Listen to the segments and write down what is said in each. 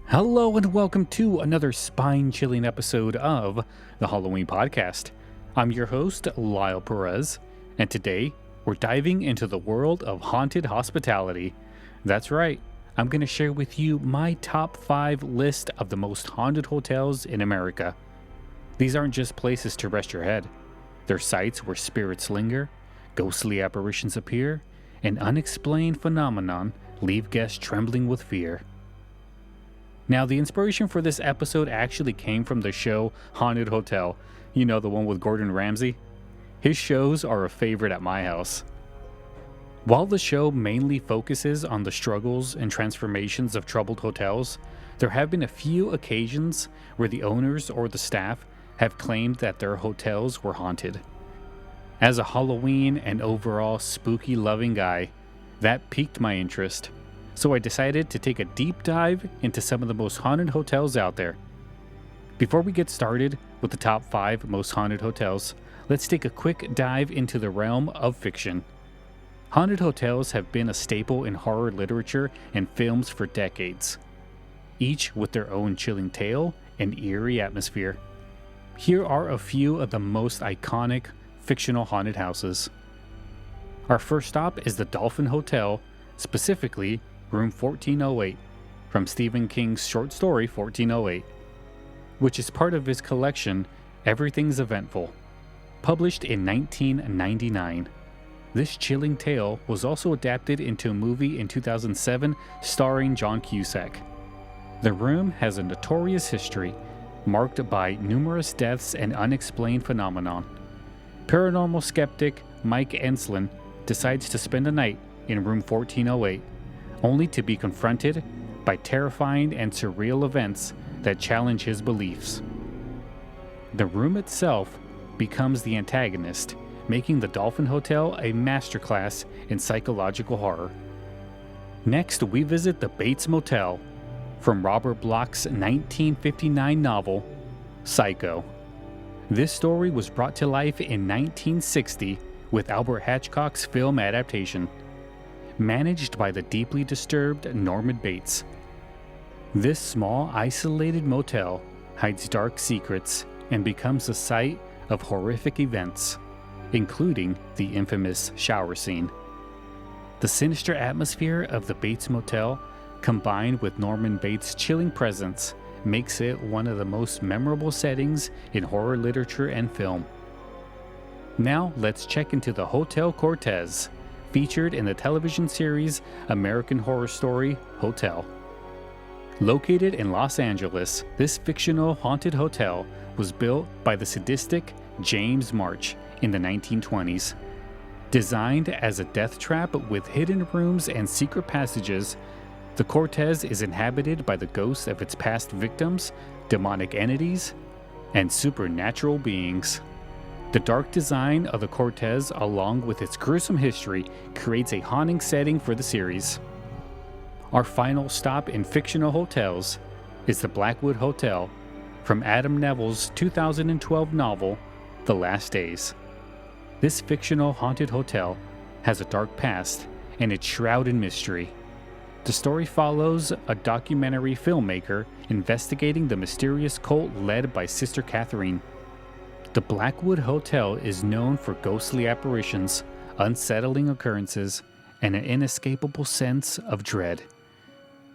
Hello and welcome to another spine-chilling episode of the Halloween Podcast. I'm your host, Lyle Perez, and today we're diving into the world of haunted hospitality. That's right, I'm going to share with you my top 5 list of the most haunted hotels in America. These aren't just places to rest your head. They're sites where spirits linger, ghostly apparitions appear, and unexplained phenomenon leave guests trembling with fear. Now, the inspiration for this episode actually came from the show Haunted Hotel. You know, the one with Gordon Ramsay? His shows are a favorite at my house. While the show mainly focuses on the struggles and transformations of troubled hotels, there have been a few occasions where the owners or the staff have claimed that their hotels were haunted. As a Halloween and overall spooky-loving guy, that piqued my interest. So I decided to take a deep dive into some of the most haunted hotels out there. Before we get started with the top 5 most haunted hotels, let's take a quick dive into the realm of fiction. Haunted hotels have been a staple in horror literature and films for decades, each with their own chilling tale and eerie atmosphere. Here are a few of the most iconic fictional haunted houses. Our first stop is the Dolphin Hotel, specifically Room 1408, from Stephen King's short story 1408, which is part of his collection Everything's Eventful, published in 1999. This chilling tale was also adapted into a movie in 2007 starring John Cusack. The room has a notorious history, marked by numerous deaths and unexplained phenomenon. Paranormal skeptic Mike Enslin decides to spend a night in Room 1408, only to be confronted by terrifying and surreal events that challenge his beliefs. The room itself becomes the antagonist, making the Dolphin Hotel a masterclass in psychological horror. Next, we visit the Bates Motel, from Robert Bloch's 1959 novel, Psycho. This story was brought to life in 1960 with Albert Hitchcock's film adaptation, managed by the deeply disturbed Norman Bates. This small, isolated motel hides dark secrets and becomes the site of horrific events, including the infamous shower scene. The sinister atmosphere of the Bates Motel, combined with Norman Bates' chilling presence, makes it one of the most memorable settings in horror literature and film. Now, let's check into the Hotel Cortez, featured in the television series American Horror Story Hotel. Located in Los Angeles, this fictional haunted hotel was built by the sadistic James March in the 1920s. Designed as a death trap with hidden rooms and secret passages, the Cortez is inhabited by the ghosts of its past victims, demonic entities, and supernatural beings. The dark design of the Cortez, along with its gruesome history, creates a haunting setting for the series. Our final stop in fictional hotels is the Blackwood Hotel, from Adam Neville's 2012 novel, The Last Days. This fictional haunted hotel has a dark past, and it's shrouded in mystery. The story follows a documentary filmmaker investigating the mysterious cult led by Sister Catherine. The Blackwood Hotel is known for ghostly apparitions, unsettling occurrences, and an inescapable sense of dread.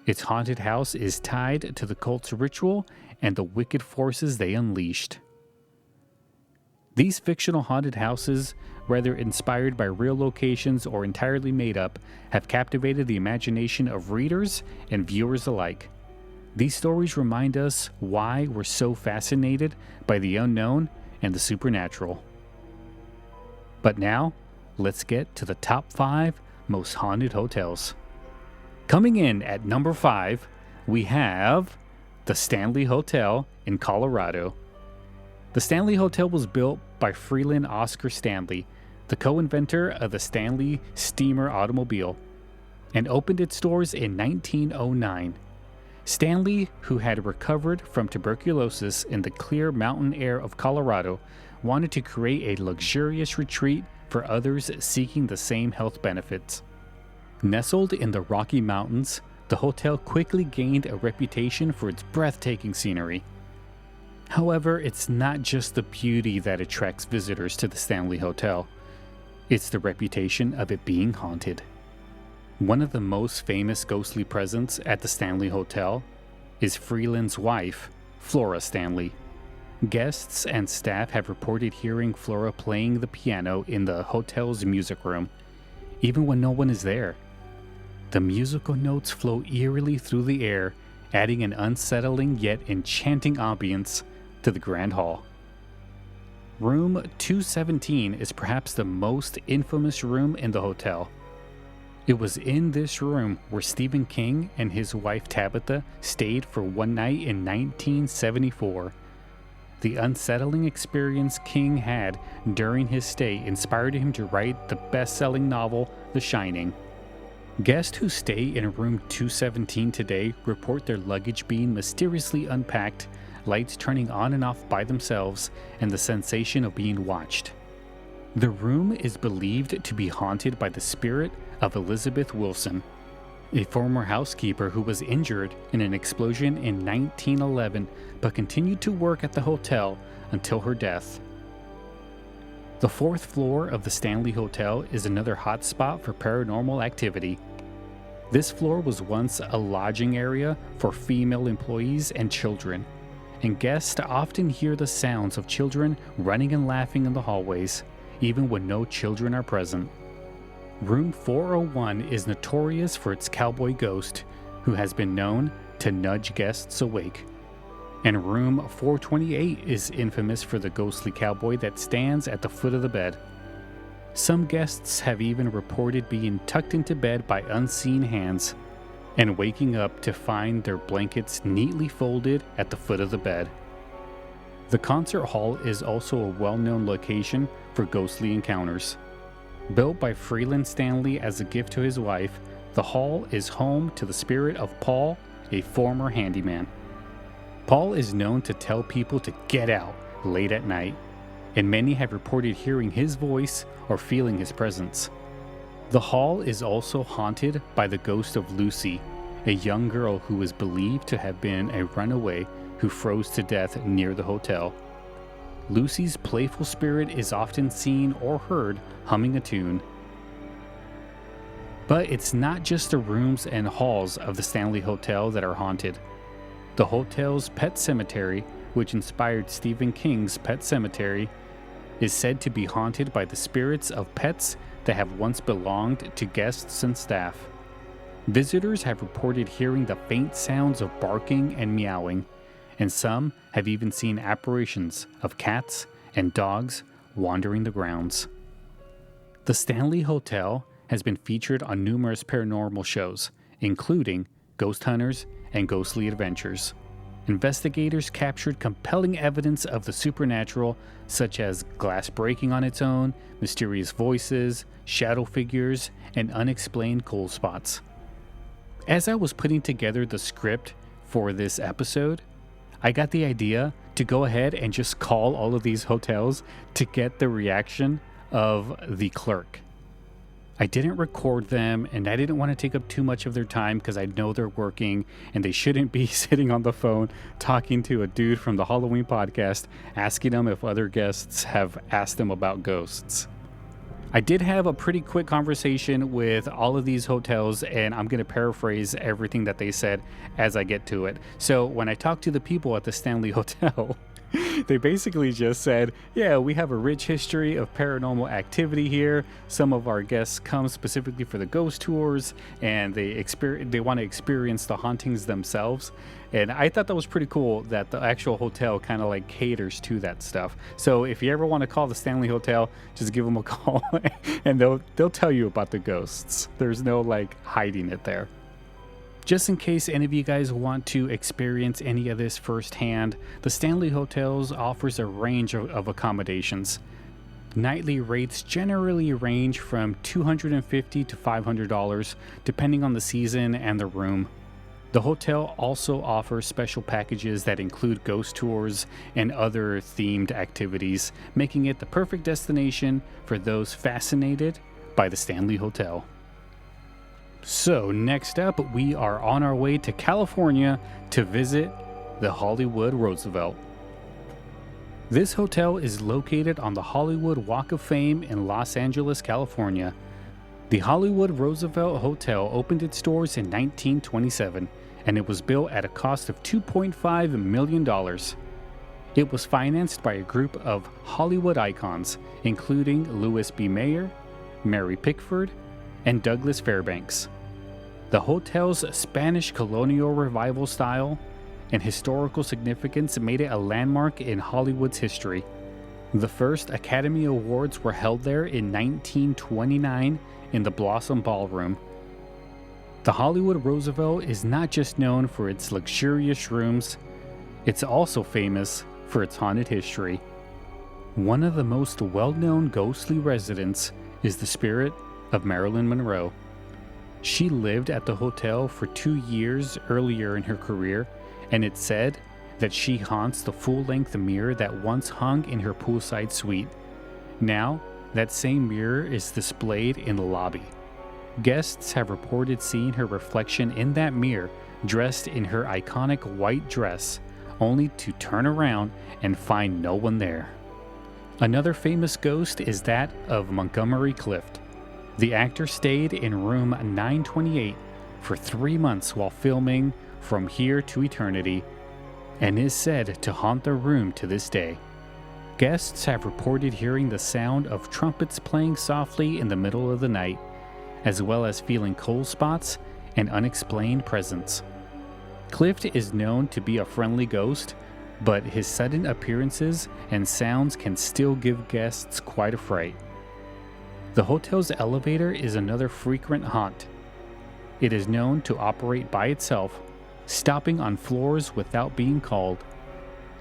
Its haunted house is tied to the cult's ritual and the wicked forces they unleashed. These fictional haunted houses, whether inspired by real locations or entirely made up, have captivated the imagination of readers and viewers alike. These stories remind us why we're so fascinated by the unknown and the supernatural. But now, let's get to the top 5 most haunted hotels. Coming in at number 5, we have the Stanley Hotel in Colorado. The Stanley Hotel was built by Freeland Oscar Stanley, the co-inventor of the Stanley steamer automobile, and opened its doors in 1909. Stanley, who had recovered from tuberculosis in the clear mountain air of Colorado, wanted to create a luxurious retreat for others seeking the same health benefits. Nestled in the Rocky Mountains, the hotel quickly gained a reputation for its breathtaking scenery. However, it's not just the beauty that attracts visitors to the Stanley Hotel. It's the reputation of it being haunted. One of the most famous ghostly presence at the Stanley Hotel is Freeland's wife, Flora Stanley. Guests and staff have reported hearing Flora playing the piano in the hotel's music room, even when no one is there. The musical notes flow eerily through the air, adding an unsettling yet enchanting ambience to the Grand Hall. Room 217 is perhaps the most infamous room in the hotel. It was in this room where Stephen King and his wife Tabitha stayed for one night in 1974. The unsettling experience King had during his stay inspired him to write the best-selling novel The Shining. Guests who stay in room 217 today report their luggage being mysteriously unpacked, lights turning on and off by themselves, and the sensation of being watched. The room is believed to be haunted by the spirit of Elizabeth Wilson, a former housekeeper who was injured in an explosion in 1911 but continued to work at the hotel until her death. The fourth floor of the Stanley Hotel is another hotspot for paranormal activity. This floor was once a lodging area for female employees and children, and guests often hear the sounds of children running and laughing in the hallways, even when no children are present. Room 401 is notorious for its cowboy ghost, who has been known to nudge guests awake. And room 428 is infamous for the ghostly cowboy that stands at the foot of the bed. Some guests have even reported being tucked into bed by unseen hands and waking up to find their blankets neatly folded at the foot of the bed. The concert hall is also a well-known location for ghostly encounters. Built by Freeland Stanley as a gift to his wife, the hall is home to the spirit of Paul, a former handyman. Paul is known to tell people to get out late at night, and many have reported hearing his voice or feeling his presence. The hall is also haunted by the ghost of Lucy, a young girl who is believed to have been a runaway who froze to death near the hotel. Lucy's playful spirit is often seen or heard humming a tune. But it's not just the rooms and halls of the Stanley Hotel that are haunted. The hotel's pet cemetery, which inspired Stephen King's Pet Sematary, is said to be haunted by the spirits of pets that have once belonged to guests and staff. Visitors have reported hearing the faint sounds of barking and meowing, and some have even seen apparitions of cats and dogs wandering the grounds. The Stanley Hotel has been featured on numerous paranormal shows, including Ghost Hunters and Ghostly Adventures. Investigators captured compelling evidence of the supernatural, such as glass breaking on its own, mysterious voices, shadow figures, and unexplained cold spots. As I was putting together the script for this episode, I got the idea to go ahead and just call all of these hotels to get the reaction of the clerk. I didn't record them, and I didn't want to take up too much of their time because I know they're working and they shouldn't be sitting on the phone talking to a dude from the Halloween podcast asking them if other guests have asked them about ghosts. I did have a pretty quick conversation with all of these hotels, and I'm going to paraphrase everything that they said as I get to it. So when I talked to the people at the Stanley Hotel, they basically just said, yeah, we have a rich history of paranormal activity here. Some of our guests come specifically for the ghost tours, and they want to experience the hauntings themselves. And I thought that was pretty cool that the actual hotel kind of like caters to that stuff. So if you ever want to call the Stanley Hotel, just give them a call and they'll tell you about the ghosts. There's no like hiding it there. Just in case any of you guys want to experience any of this firsthand, the Stanley Hotels offers a range of accommodations. Nightly rates generally range from $250 to $500 depending on the season and the room. The hotel also offers special packages that include ghost tours and other themed activities, making it the perfect destination for those fascinated by the Stanley Hotel. So next up, we are on our way to California to visit the Hollywood Roosevelt. This hotel is located on the Hollywood Walk of Fame in Los Angeles, California. The Hollywood Roosevelt Hotel opened its doors in 1927, and it was built at a cost of $2.5 million. It was financed by a group of Hollywood icons, including Louis B. Mayer, Mary Pickford, and Douglas Fairbanks. The hotel's Spanish colonial revival style and historical significance made it a landmark in Hollywood's history. The first Academy Awards were held there in 1929 in the Blossom Ballroom. The Hollywood Roosevelt is not just known for its luxurious rooms, it's also famous for its haunted history. One of the most well-known ghostly residents is the spirit of Marilyn Monroe. She lived at the hotel for 2 years earlier in her career, and it's said that she haunts the full-length mirror that once hung in her poolside suite. Now, that same mirror is displayed in the lobby. Guests have reported seeing her reflection in that mirror, dressed in her iconic white dress, only to turn around and find no one there. Another famous ghost is that of Montgomery Clift. The actor stayed in room 928 for 3 months while filming From Here to Eternity, and is said to haunt the room to this day. Guests have reported hearing the sound of trumpets playing softly in the middle of the night, as well as feeling cold spots and unexplained presence. Clift is known to be a friendly ghost, but his sudden appearances and sounds can still give guests quite a fright. The hotel's elevator is another frequent haunt. It is known to operate by itself, stopping on floors without being called.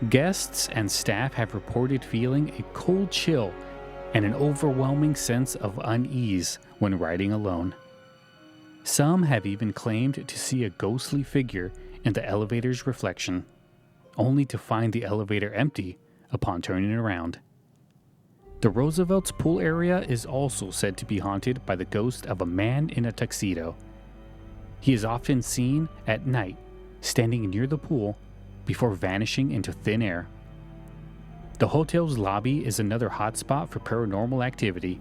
Guests and staff have reported feeling a cold chill and an overwhelming sense of unease when riding alone. Some have even claimed to see a ghostly figure in the elevator's reflection, only to find the elevator empty upon turning around. The Roosevelt's pool area is also said to be haunted by the ghost of a man in a tuxedo. He is often seen at night, standing near the pool before vanishing into thin air. The hotel's lobby is another hotspot for paranormal activity.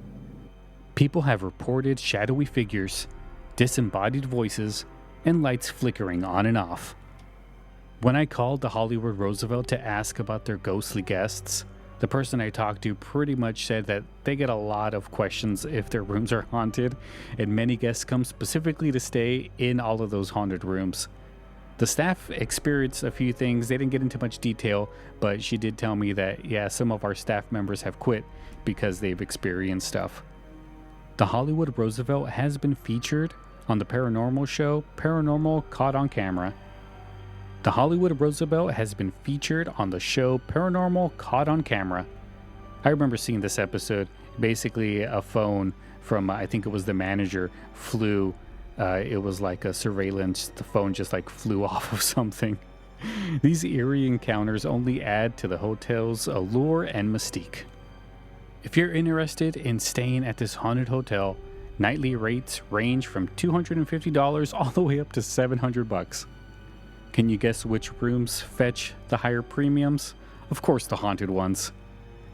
People have reported shadowy figures, disembodied voices, and lights flickering on and off. When I called the Hollywood Roosevelt to ask about their ghostly guests, the person I talked to pretty much said that they get a lot of questions if their rooms are haunted, and many guests come specifically to stay in all of those haunted rooms. The staff experienced a few things. They didn't get into much detail, but she did tell me that, yeah, some of our staff members have quit because they've experienced stuff. The Hollywood Roosevelt has been featured on the paranormal show Paranormal Caught on Camera. The Hollywood Roosevelt has been featured on the show Paranormal Caught on Camera. I remember seeing this episode. Basically, a phone from, I think it was the manager, flew. It was like a surveillance. The phone just like flew off of something. These eerie encounters only add to the hotel's allure and mystique. If you're interested in staying at this haunted hotel, nightly rates range from $250 all the way up to $700. Can you guess which rooms fetch the higher premiums? Of course, the haunted ones.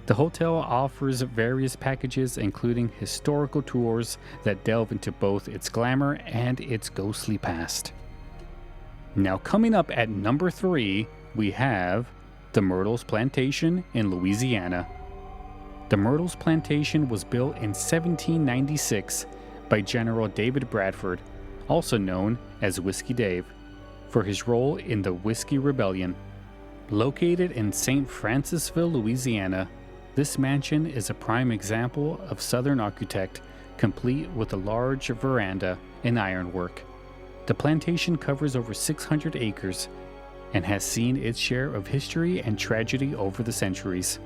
The hotel offers various packages, including historical tours that delve into both its glamour and its ghostly past. Now, coming up at number 3, we have the Myrtles Plantation in Louisiana. The Myrtles Plantation was built in 1796 by General David Bradford, also known as Whiskey Dave, for his role in the Whiskey Rebellion. Located in St. Francisville, Louisiana, this mansion is a prime example of Southern architect, complete with a large veranda and ironwork. The plantation covers over 600 acres and has seen its share of history and tragedy over the centuries.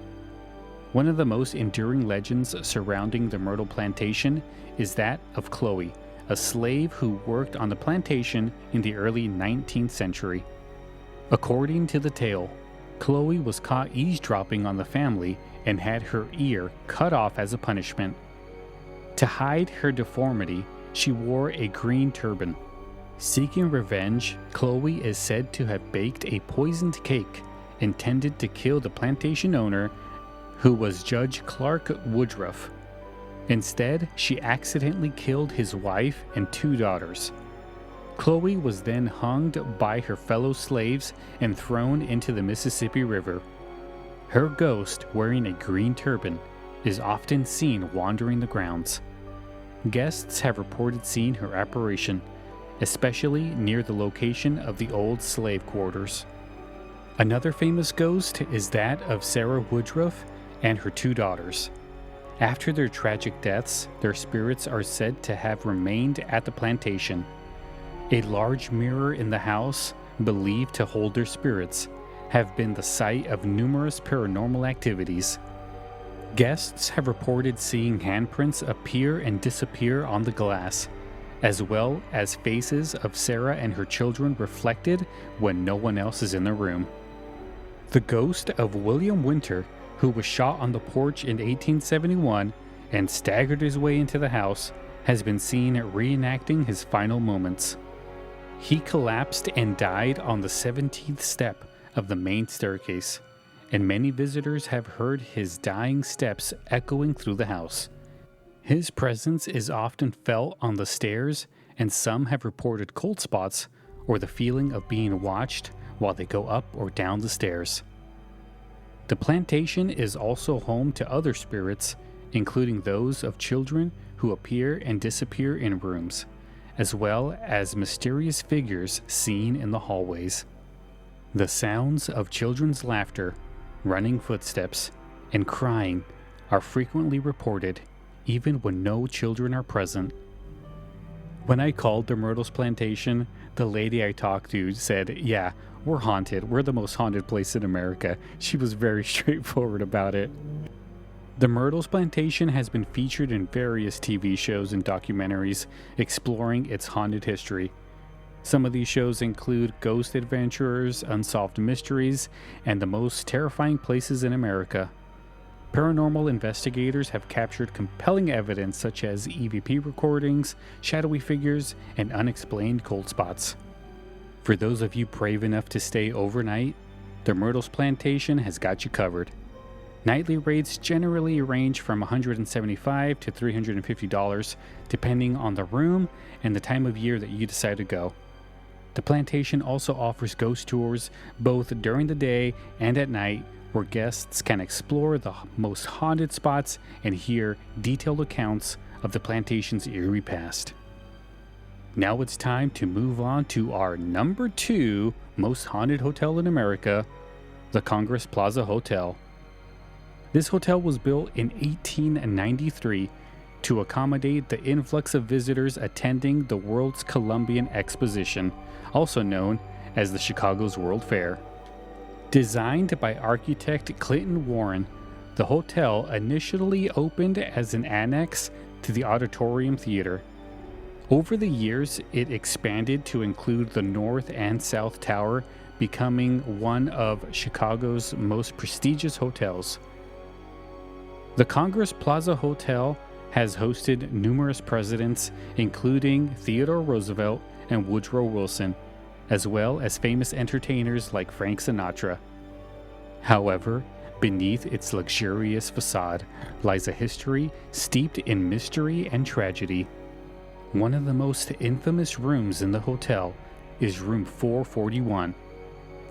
One of the most enduring legends surrounding the Myrtle Plantation is that of Chloe, a slave who worked on the plantation in the early 19th century. According to the tale, Chloe was caught eavesdropping on the family and had her ear cut off as a punishment. To hide her deformity, she wore a green turban. Seeking revenge, Chloe is said to have baked a poisoned cake intended to kill the plantation owner, who was Judge Clark Woodruff. Instead, she accidentally killed his wife and 2 daughters. Chloe was then hung by her fellow slaves and thrown into the Mississippi River. Her ghost, wearing a green turban, is often seen wandering the grounds. Guests have reported seeing her apparition, especially near the location of the old slave quarters. Another famous ghost is that of Sarah Woodruff and her 2 daughters. After their tragic deaths, their spirits are said to have remained at the plantation. A large mirror in the house, believed to hold their spirits, have been the site of numerous paranormal activities. Guests have reported seeing handprints appear and disappear on the glass, as well as faces of Sarah and her children reflected when no one else is in the room. The ghost of William Winter, who was shot on the porch in 1871 and staggered his way into the house, has been seen reenacting his final moments. He collapsed and died on the 17th step of the main staircase, and many visitors have heard his dying steps echoing through the house. His presence is often felt on the stairs, and some have reported cold spots or the feeling of being watched while they go up or down the stairs. The plantation is also home to other spirits, including those of children who appear and disappear in rooms, as well as mysterious figures seen in the hallways. The sounds of children's laughter, running footsteps, and crying are frequently reported, even when no children are present. When I called the Myrtles Plantation, the lady I talked to said, "Yeah, we're haunted. We're the most haunted place in America." She was very straightforward about it. The Myrtles Plantation has been featured in various TV shows and documentaries exploring its haunted history. Some of these shows include Ghost Adventurers, Unsolved Mysteries, and The Most Terrifying Places in America. Paranormal investigators have captured compelling evidence such as EVP recordings, shadowy figures, and unexplained cold spots. For those of you brave enough to stay overnight, the Myrtles Plantation has got you covered. Nightly rates generally range from $175 to $350, depending on the room and the time of year that you decide to go. The plantation also offers ghost tours both during the day and at night, where guests can explore the most haunted spots and hear detailed accounts of the plantation's eerie past. Now it's time to move on to our number 2 most haunted hotel in America, the Congress Plaza Hotel. This hotel was built in 1893 to accommodate the influx of visitors attending the World's Columbian Exposition, also known as the Chicago's World Fair. Designed by architect Clinton Warren, the hotel initially opened as an annex to the Auditorium Theater. Over the years, it expanded to include the North and South Tower, becoming one of Chicago's most prestigious hotels. The Congress Plaza Hotel has hosted numerous presidents, including Theodore Roosevelt and Woodrow Wilson, as well as famous entertainers like Frank Sinatra. However, beneath its luxurious facade lies a history steeped in mystery and tragedy. One of the most infamous rooms in the hotel is room 441.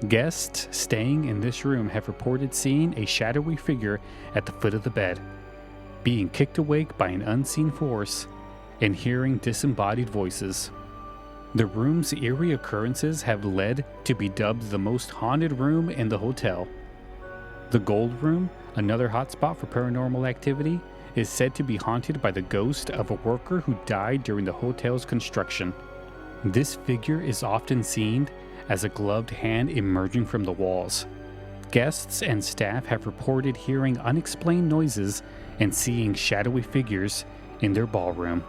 Guests staying in this room have reported seeing a shadowy figure at the foot of the bed, being kicked awake by an unseen force, and hearing disembodied voices. The room's eerie occurrences have led to be dubbed the most haunted room in the hotel. The Gold Room, another hotspot for paranormal activity, is said to be haunted by the ghost of a worker who died during the hotel's construction. This figure is often seen as a gloved hand emerging from the walls. Guests and staff have reported hearing unexplained noises and seeing shadowy figures in their ballroom.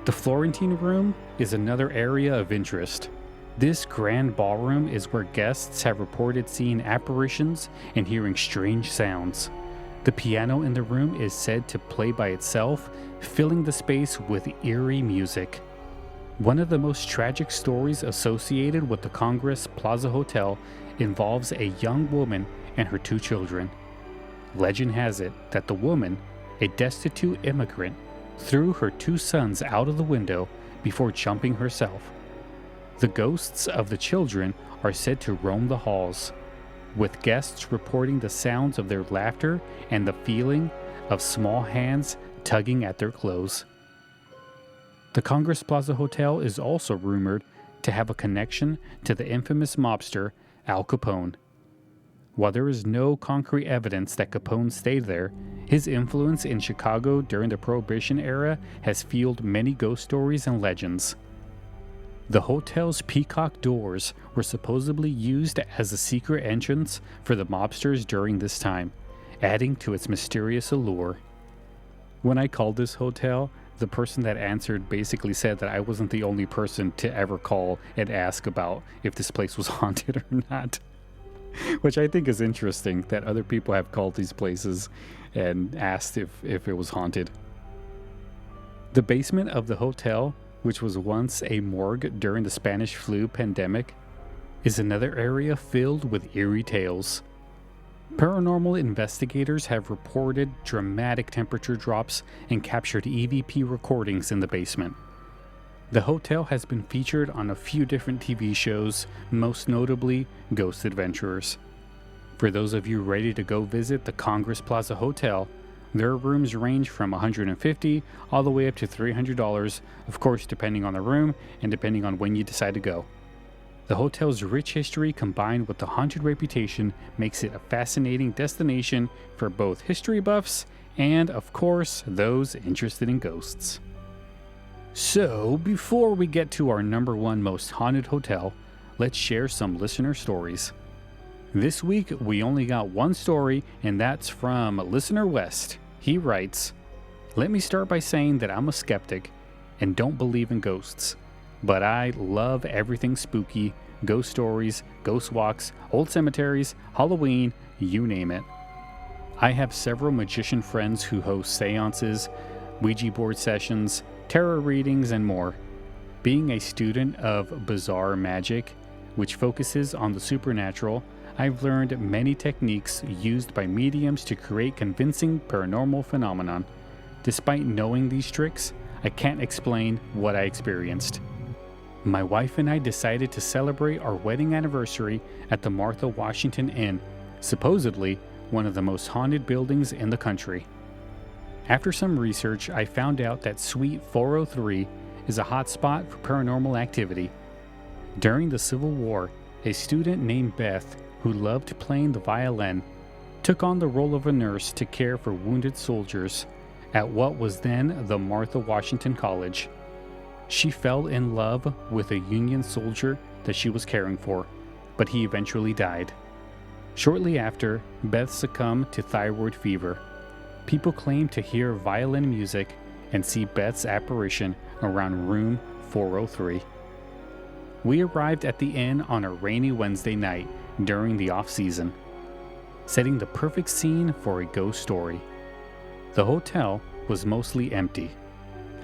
The Florentine Room is another area of interest. This grand ballroom is where guests have reported seeing apparitions and hearing strange sounds. The piano in the room is said to play by itself, filling the space with eerie music. One of the most tragic stories associated with the Congress Plaza Hotel involves a young woman and her 2 children. Legend has it that the woman, a destitute immigrant, threw her 2 sons out of the window before jumping herself. The ghosts of the children are said to roam the halls, with guests reporting the sounds of their laughter and the feeling of small hands tugging at their clothes. The Congress Plaza Hotel is also rumored to have a connection to the infamous mobster Al Capone. While there is no concrete evidence that Capone stayed there, his influence in Chicago during the Prohibition era has fueled many ghost stories and legends. The hotel's peacock doors were supposedly used as a secret entrance for the mobsters during this time, adding to its mysterious allure. When I called this hotel, the person that answered basically said that I wasn't the only person to ever call and ask about if this place was haunted or not. Which I think is interesting that other people have called these places and asked if it was haunted. The basement of the hotel, which was once a morgue during the Spanish flu pandemic, is another area filled with eerie tales. Paranormal investigators have reported dramatic temperature drops and captured EVP recordings in the basement. The hotel has been featured on a few different TV shows, most notably Ghost Adventurers. For those of you ready to go visit the Congress Plaza Hotel, their rooms range from $150 all the way up to $300, of course depending on the room and depending on when you decide to go. The hotel's rich history combined with the haunted reputation makes it a fascinating destination for both history buffs and, of course, those interested in ghosts. So, before we get to our number 1 most haunted hotel, let's share some listener stories. This week, we only got 1 story, and that's from Listener West. He writes, "Let me start by saying that I'm a skeptic and don't believe in ghosts. But I love everything spooky, ghost stories, ghost walks, old cemeteries, Halloween, you name it. I have several magician friends who host seances, Ouija board sessions, tarot readings, and more. Being a student of bizarre magic, which focuses on the supernatural, I've learned many techniques used by mediums to create convincing paranormal phenomenon. Despite knowing these tricks, I can't explain what I experienced. My wife and I decided to celebrate our wedding anniversary at the Martha Washington Inn, supposedly one of the most haunted buildings in the country. After some research, I found out that Suite 403 is a hotspot for paranormal activity. During the Civil War, a student named Beth, who loved playing the violin, took on the role of a nurse to care for wounded soldiers at what was then the Martha Washington College. She fell in love with a Union soldier that she was caring for, but he eventually died. Shortly after, Beth succumbed to thyroid fever. People claim to hear violin music and see Beth's apparition around room 403. We arrived at the inn on a rainy Wednesday night during the off-season, setting the perfect scene for a ghost story. The hotel was mostly empty.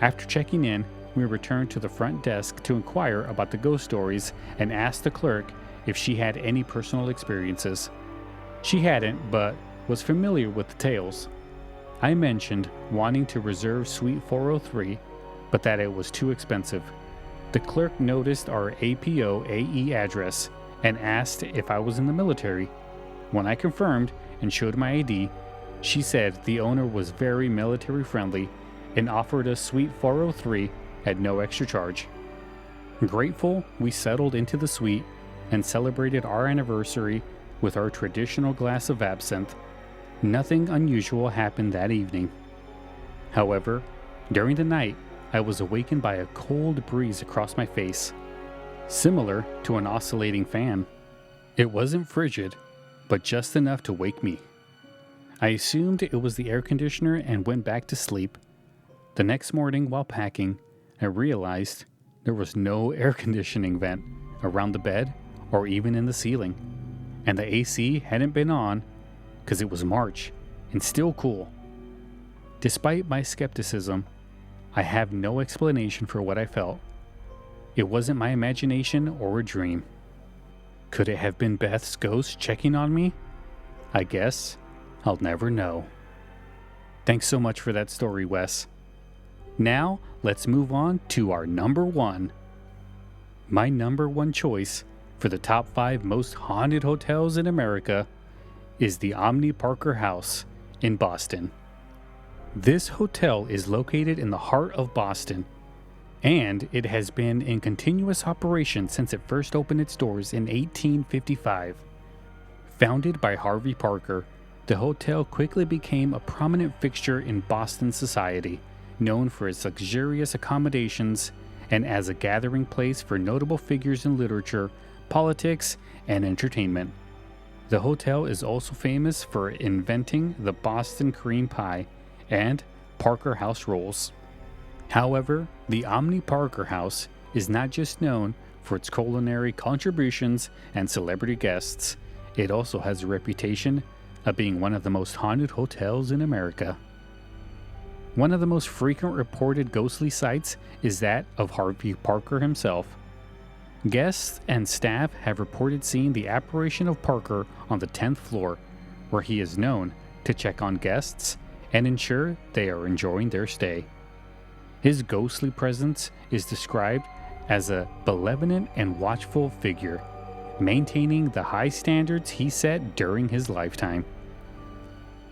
After checking in, we returned to the front desk to inquire about the ghost stories and asked the clerk if she had any personal experiences. She hadn't, but was familiar with the tales. I mentioned wanting to reserve Suite 403, but that it was too expensive. The clerk noticed our APO AE address and asked if I was in the military. When I confirmed and showed my ID, she said the owner was very military friendly and offered us Suite 403 at no extra charge. Grateful, we settled into the suite and celebrated our anniversary with our traditional glass of absinthe. Nothing unusual happened that evening. However, during the night, I was awakened by a cold breeze across my face, similar to an oscillating fan. It wasn't frigid, but just enough to wake me. I assumed it was the air conditioner and went back to sleep. The next morning, while packing, I realized there was no air conditioning vent around the bed or even in the ceiling, and the AC hadn't been on because it was March and still cool. Despite my skepticism, I have no explanation for what I felt. It wasn't my imagination or a dream. Could it have been Beth's ghost checking on me? I guess I'll never know. Thanks so much for that story, Wes. Now, let's move on to our number one. My number one choice for the top 5 most haunted hotels in America is the Omni Parker House in Boston. This hotel is located in the heart of Boston, and it has been in continuous operation since it first opened its doors in 1855. Founded by Harvey Parker, the hotel quickly became a prominent fixture in Boston society, known for its luxurious accommodations and as a gathering place for notable figures in literature, politics, and entertainment. The hotel is also famous for inventing the Boston cream pie and Parker House rolls. However, the Omni Parker House is not just known for its culinary contributions and celebrity guests. It also has a reputation of being one of the most haunted hotels in America. One of the most frequent reported ghostly sights is that of Harvey Parker himself. Guests and staff have reported seeing the apparition of Parker on the 10th floor, where he is known to check on guests and ensure they are enjoying their stay. His ghostly presence is described as a benevolent and watchful figure, maintaining the high standards he set during his lifetime.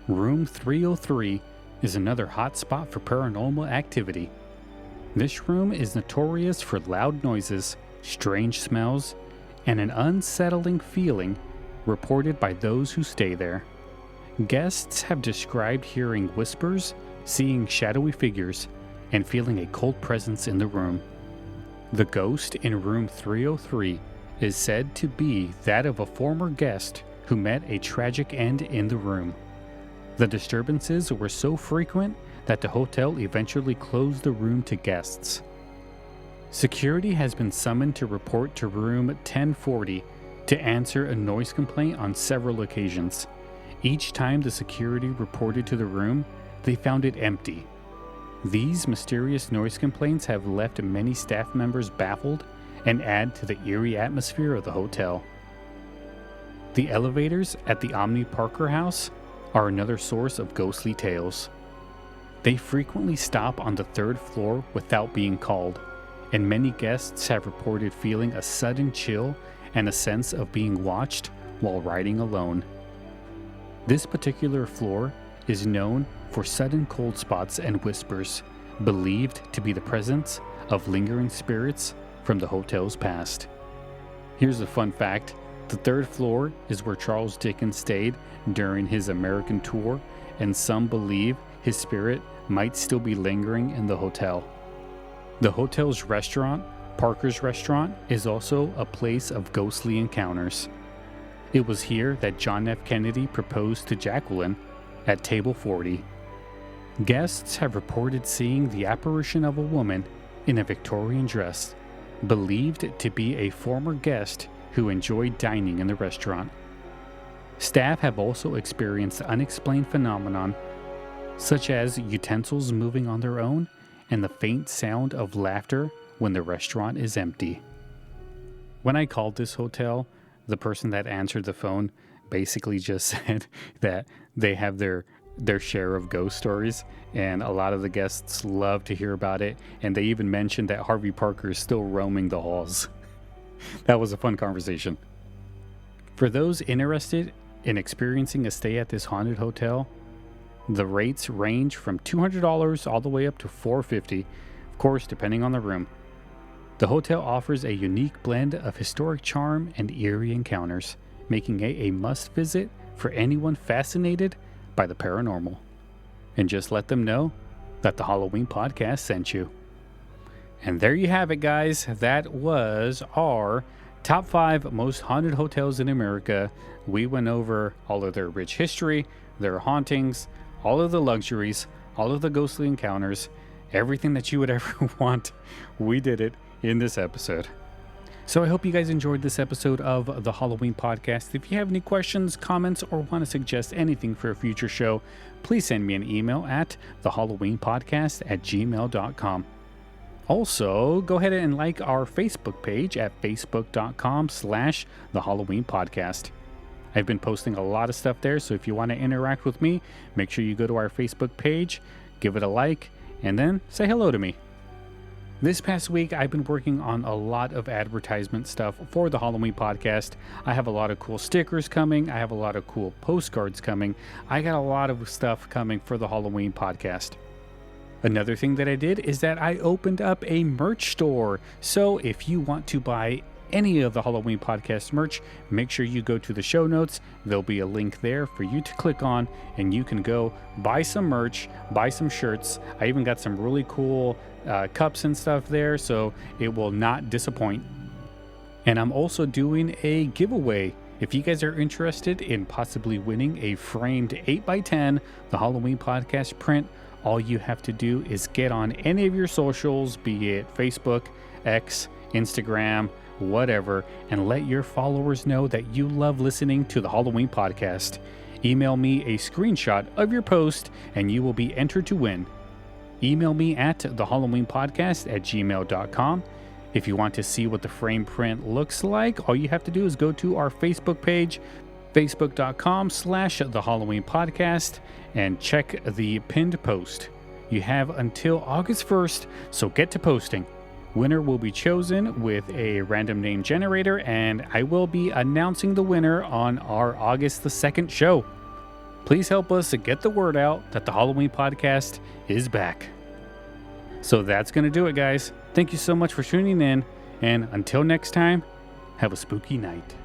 Room 303 is another hot spot for paranormal activity. This room is notorious for loud noises, strange smells, and an unsettling feeling reported by those who stay there. Guests have described hearing whispers, seeing shadowy figures, and feeling a cold presence in the room. The ghost in room 303 is said to be that of a former guest who met a tragic end in the room. The disturbances were so frequent that the hotel eventually closed the room to guests. Security has been summoned to report to room 1040 to answer a noise complaint on several occasions. Each time the security reported to the room, they found it empty. These mysterious noise complaints have left many staff members baffled and add to the eerie atmosphere of the hotel. The elevators at the Omni Parker House are another source of ghostly tales. They frequently stop on the 3rd floor without being called, and many guests have reported feeling a sudden chill and a sense of being watched while riding alone. This particular floor is known for sudden cold spots and whispers, believed to be the presence of lingering spirits from the hotel's past. Here's a fun fact. The 3rd floor is where Charles Dickens stayed during his American tour, and some believe his spirit might still be lingering in the hotel. The hotel's restaurant, Parker's Restaurant, is also a place of ghostly encounters. It was here that John F. Kennedy proposed to Jacqueline at table 40. Guests have reported seeing the apparition of a woman in a Victorian dress, believed to be a former guest who enjoyed dining in the restaurant. Staff have also experienced unexplained phenomenon, such as utensils moving on their own and the faint sound of laughter when the restaurant is empty. When I called this hotel, the person that answered the phone basically just said that they have their share of ghost stories, and a lot of the guests love to hear about it, and they even mentioned that Harvey Parker is still roaming the halls. That was a fun conversation. For those interested in experiencing a stay at this haunted hotel, the rates range from $200 all the way up to $450, of course, depending on the room. The hotel offers a unique blend of historic charm and eerie encounters, making it a must visit for anyone fascinated by the paranormal. And just let them know that the Halloween podcast sent you. And there you have it, guys. That was our top 5 most haunted hotels in America. We went over all of their rich history, their hauntings, all of the luxuries, all of the ghostly encounters, everything that you would ever want. We did it in this episode. So I hope you guys enjoyed this episode of the Halloween podcast. If you have any questions, comments, or want to suggest anything for a future show, please send me an email at thehalloweenpodcast@gmail.com. Also, go ahead and like our Facebook page at facebook.com/thehalloweenpodcast. I've been posting a lot of stuff there, so if you want to interact with me, make sure you go to our Facebook page, give it a like, and then say hello to me. This past week, I've been working on a lot of advertisement stuff for the Halloween podcast. I have a lot of cool stickers coming. I have a lot of cool postcards coming. I got a lot of stuff coming for the Halloween podcast. Another thing that I did is that I opened up a merch store. So if you want to buy any of the Halloween podcast merch, make sure you go to the show notes. There'll be a link there for you to click on, and you can go buy some merch, buy some shirts. I even got some really cool cups and stuff there, so it will not disappoint. And I'm also doing a giveaway. If you guys are interested in possibly winning a framed 8x10 the Halloween podcast print, all you have to do is get on any of your socials, be it Facebook, X, Instagram, whatever, and let your followers know that you love listening to the Halloween podcast. Email me a screenshot of your post and you will be entered to win. Email me at thehalloweenpodcast@gmail.com. If you want to see what the frame print looks like, all you have to do is go to our Facebook page, facebook.com/thehalloweenpodcast, and check the pinned post. You have until August 1st, so get to posting. Winner will be chosen with a random name generator, and I will be announcing the winner on our August the 2nd show. Please help us get the word out that the Halloween podcast is back. So that's going to do it, guys. Thank you so much for tuning in, and until next time, have a spooky night.